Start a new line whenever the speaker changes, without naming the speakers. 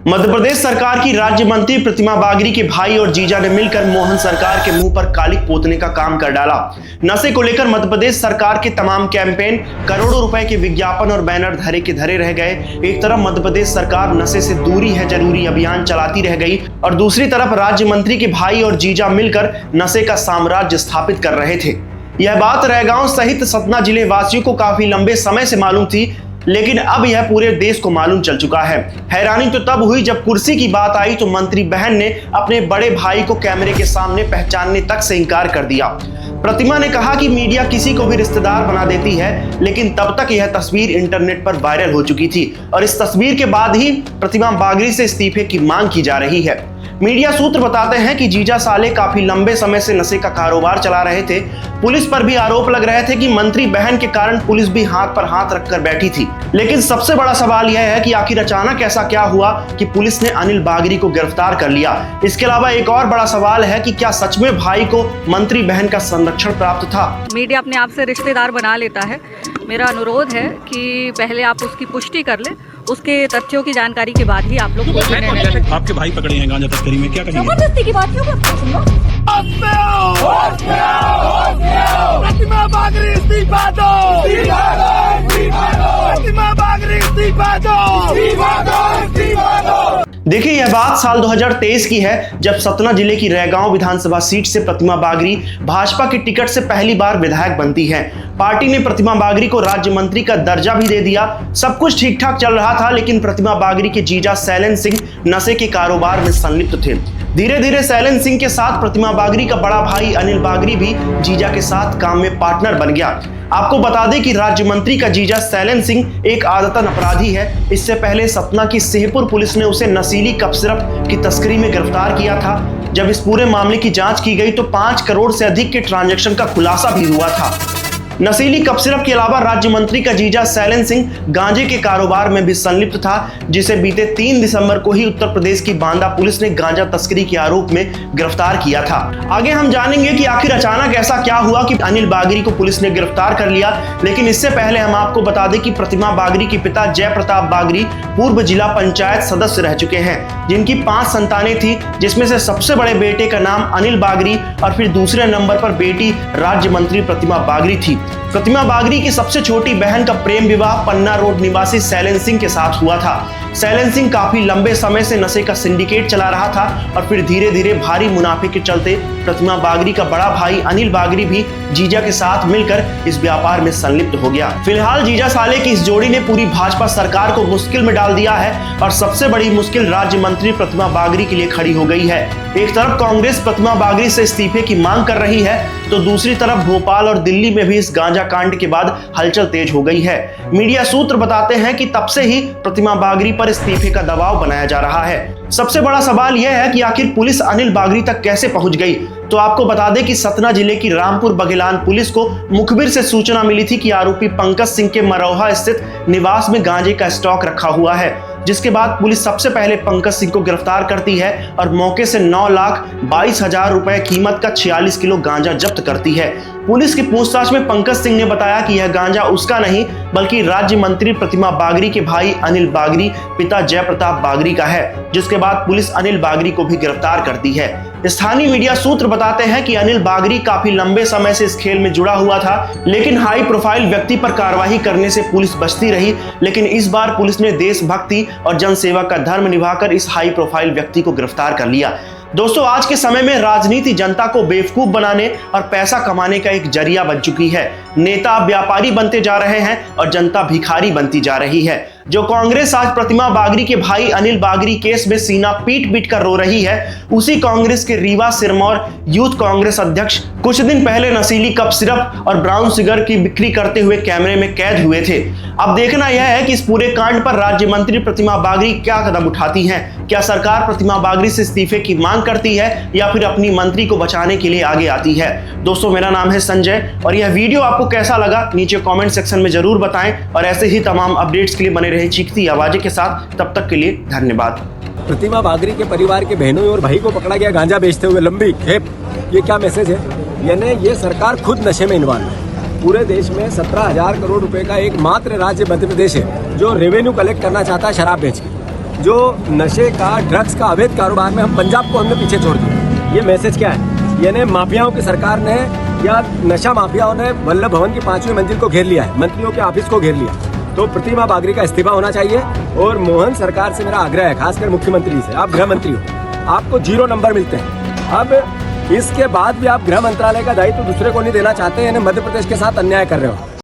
मध्य प्रदेश सरकार की राज्य मंत्री प्रतिमा बागरी के भाई और जीजा ने मिलकर मोहन सरकार के मुंह पर कालिक पोतने का काम कर डाला। नशे को लेकर मध्य प्रदेश सरकार के तमाम कैंपेन, करोड़ों रुपए के विज्ञापन और बैनर धरे के धरे रह गए। एक तरफ मध्य प्रदेश सरकार नशे से दूरी है जरूरी अभियान चलाती रह गई और दूसरी तरफ राज्य मंत्री के भाई और जीजा मिलकर नशे का साम्राज्य स्थापित कर रहे थे। यह बात रैगांव सहित सतना जिले वासियों को काफी लंबे समय से मालूम थी, लेकिन अब यह पूरे देश को मालूम चल चुका है। हैरानी तो तब हुई जब कुर्सी की बात आई तो मंत्री बहन ने अपने बड़े भाई को कैमरे के सामने पहचानने तक से इनकार कर दिया। प्रतिमा ने कहा कि मीडिया किसी को भी रिश्तेदार बना देती है, लेकिन तब तक यह तस्वीर इंटरनेट पर वायरल हो चुकी थी और इस तस्वीर के बाद ही प्रतिमा बागरी से इस्तीफे की मांग की जा रही है। मीडिया सूत्र बताते हैं कि जीजा साले काफी लंबे समय से नशे का कारोबार चला रहे थे। पुलिस पर भी आरोप लग रहे थे कि मंत्री बहन के कारण पुलिस भी हाथ पर हाथ रखकर बैठी थी। लेकिन सबसे बड़ा सवाल यह है कि आखिर अचानक ऐसा क्या हुआ कि पुलिस ने अनिल बागरी को गिरफ्तार कर लिया। इसके अलावा एक और बड़ा सवाल है कि क्या सच में भाई को मंत्री बहन का संरक्षण प्राप्त था।
मीडिया अपने आप से रिश्तेदार बना लेता है। मेरा अनुरोध है कि पहले आप उसकी पुष्टि कर लें, उसके तथ्यों की जानकारी के बाद ही आप लोग
आपके भाई पकड़े हैं गांजा तस्करी में, क्या करेंगे?
जबरदस्ती की बात क्यों करते
प्रतिमा बागरी इस्तीफा दो, प्रतिमा बागरी इस्तीफा दो।
देखिए, यह बात साल 2023 की है जब सतना जिले की रैगांव विधानसभा सीट से प्रतिमा बागरी भाजपा की टिकट से पहली बार विधायक बनती है। पार्टी ने प्रतिमा बागरी को राज्य मंत्री का दर्जा भी दे दिया। सब कुछ ठीक ठाक चल रहा था, लेकिन प्रतिमा बागरी के जीजा सैलन सिंह नशे के कारोबार में संलिप्त थे। धीरे धीरे सैलन सिंह के साथ प्रतिमा बागरी का बड़ा भाई अनिल बागरी भी जीजा के साथ काम में पार्टनर बन गया। आपको बता दें कि राज्य मंत्री का जीजा सैलन सिंह एक आदतन अपराधी है। इससे पहले सतना की सिंहपुर पुलिस ने उसे नशीली कप सिरप की तस्करी में गिरफ्तार किया था। जब इस पूरे मामले की जांच की गई तो 5 करोड़ से अधिक के ट्रांजैक्शन का खुलासा भी हुआ था। नशीली कप सिरप के अलावा राज्य मंत्री का जीजा सैलन सिंह गांजे के कारोबार में भी संलिप्त था, जिसे बीते 3 दिसंबर को ही उत्तर प्रदेश की बांदा पुलिस ने गांजा तस्करी के आरोप में गिरफ्तार किया था। आगे हम जानेंगे कि आखिर अचानक ऐसा क्या हुआ कि अनिल बागरी को पुलिस ने गिरफ्तार कर लिया। लेकिन इससे पहले हम आपको बता दें कि प्रतिमा बागरी के पिता जय प्रताप बागरी पूर्व जिला पंचायत सदस्य रह चुके हैं, जिनकी 5 संतानें थी, जिसमें से सबसे बड़े बेटे का नाम अनिल बागरी और फिर दूसरे नंबर पर बेटी राज्य मंत्री प्रतिमा बागरी थी। प्रतिमा बागरी की सबसे छोटी बहन का प्रेम विवाह पन्ना रोड निवासी सैलन सिंह के साथ हुआ था। सैलन सिंह काफी लंबे समय से नशे का सिंडिकेट चला रहा था और फिर धीरे धीरे भारी मुनाफे के चलते प्रतिमा बागरी का बड़ा भाई अनिल बागरी भी जीजा के साथ मिलकर इस व्यापार में संलिप्त हो गया। फिलहाल जीजा साले की इस जोड़ी ने पूरी भाजपा सरकार को मुश्किल में डाल दिया है और सबसे बड़ी मुश्किल राज्य मंत्री प्रतिमा बागरी के लिए खड़ी हो गई है। एक तरफ कांग्रेस प्रतिमा बागरी से इस्तीफे की मांग कर रही है तो दूसरी तरफ भोपाल और दिल्ली में भी इस गांजा कांड के बाद हलचल तेज हो गई है। मीडिया सूत्र बताते हैं कि तब से ही प्रतिमा बागरी पर इस्तीफे का दबाव बनाया जा रहा है। सबसे बड़ा सवाल यह है कि आखिर पुलिस अनिल बागरी तक कैसे पहुंच गई। तो आपको बता दें कि सतना जिले की रामपुर बघेलान पुलिस को मुखबिर से सूचना मिली थी कि आरोपी पंकज सिंह के मरौहा स्थित निवास में गांजे का स्टॉक रखा हुआ है, जिसके बाद पुलिस सबसे पहले पंकज सिंह को गिरफ्तार करती है और मौके से 9,22,000 रुपए कीमत का 46 किलो गांजा जब्त करती है। पुलिस की पूछताछ में पंकज सिंह ने बताया कि यह गांजा उसका नहीं बल्कि राज्य मंत्री प्रतिमा बागरी के भाई अनिल बागरी पिता जय प्रताप बागरी का है, जिसके बाद पुलिस अनिल बागरी को भी गिरफ्तार करती है। स्थानीय मीडिया सूत्र बताते हैं कि अनिल बागरी काफी लंबे समय से इस खेल में जुड़ा हुआ था, लेकिन हाई प्रोफाइल व्यक्ति पर कार्रवाई करने से पुलिस बचती रही। लेकिन इस बार पुलिस ने देशभक्ति और जनसेवा का धर्म निभाकर इस हाई प्रोफाइल व्यक्ति को गिरफ्तार कर लिया। दोस्तों, आज के समय में राजनीति जनता को बेवकूफ बनाने और पैसा कमाने का एक जरिया बन चुकी है। नेता व्यापारी बनते जा रहे हैं और जनता भिखारी बनती जा रही है। जो कांग्रेस आज प्रतिमा बागरी के भाई अनिल बागरी केस में सीना पीट पीट कर रो रही है, उसी कांग्रेस के रीवा सिरमौर यूथ कांग्रेस अध्यक्ष कुछ दिन पहले नशीली कप सिरप और ब्राउन शुगर की बिक्री करते हुए कैमरे में कैद हुए थे। अब देखना यह है कि इस पूरे कांड पर राज्य मंत्री प्रतिमा बागरी क्या कदम उठाती हैं। क्या सरकार प्रतिमा बागरी से इस्तीफे की मांग करती है या फिर अपनी मंत्री को बचाने के लिए आगे आती है। दोस्तों, मेरा नाम है संजय और यह वीडियो आपको कैसा लगा नीचे कमेंट सेक्शन में जरूर बताएं और ऐसे ही तमाम अपडेट्स के लिए बने रहे चीखती आवाजें के साथ। तब तक के लिए धन्यवाद।
प्रतिमा बागरी के परिवार के बहनों और भाई को पकड़ा गया गांजा बेचते हुए, लंबी खेप। ये क्या मैसेज है? यानी ये सरकार खुद नशे में इन्वॉल्व है। पूरे देश में 17,000 करोड़ रुपए का एक मात्र राज्य मध्य प्रदेश है जो रेवेन्यू कलेक्ट करना चाहता है शराब बेच के। जो नशे का, ड्रग्स का अवैध कारोबार में हम पंजाब को हमने पीछे छोड़ दिया। ये मैसेज क्या है? यानी माफियाओं की सरकार ने या नशा माफियाओं ने वल्लभ भवन की 5वीं मंजिल को घेर लिया है, मंत्रियों के ऑफिस को घेर लिया। तो प्रतिमा बागरी का इस्तीफा होना चाहिए। और मोहन सरकार से मेरा आग्रह है, खासकर मुख्यमंत्री से, आप गृह मंत्री हो, आपको 0 नंबर मिलते हैं। अब इसके बाद भी आप गृह मंत्रालय का दायित्व दूसरे को नहीं देना चाहते, यानी मध्य प्रदेश के साथ अन्याय कर रहे हो।